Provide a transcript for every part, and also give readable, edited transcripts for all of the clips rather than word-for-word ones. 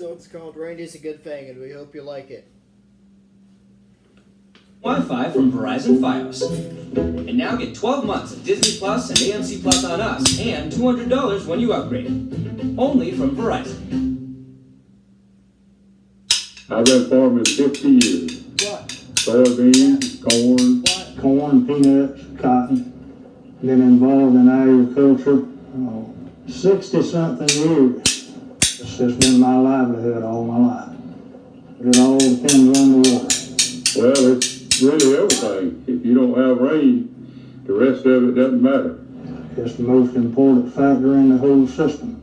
So it's called Randy's a Good Thing, and we hope you like it. Wi-Fi from Verizon Fios. And now get 12 months of Disney Plus and AMC Plus on us, and $200 when you upgrade. Only from Verizon. I've been farming 50 years. What? Soybeans, corn. What? Corn, peanuts, cotton. Been involved in agriculture 60-something years. It's just been my livelihood all my life. It all depends on the water. Well, it's really everything. If you don't have rain, the rest of it doesn't matter. It's the most important factor in the whole system.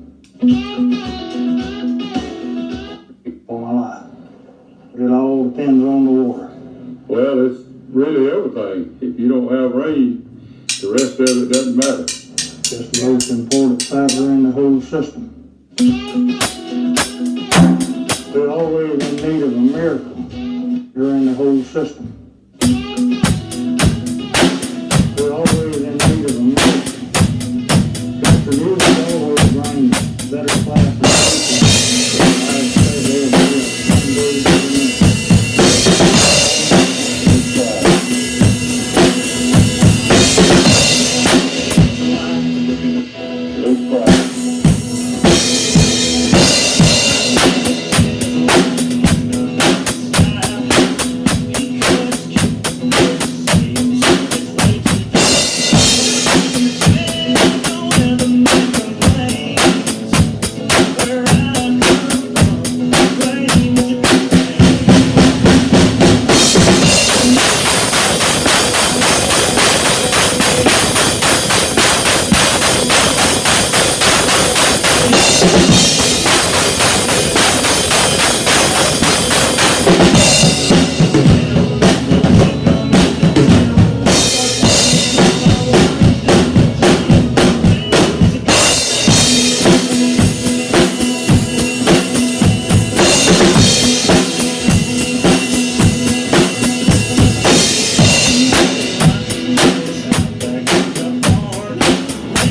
All my life. It all depends on the water. Well, it's really everything. If you don't have rain, the rest of it doesn't matter. It's the most important factor in the whole system. We're always in need of a miracle during the whole system. We're always in need of a miracle. Dr. Newton always brings better classes.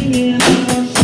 Singing our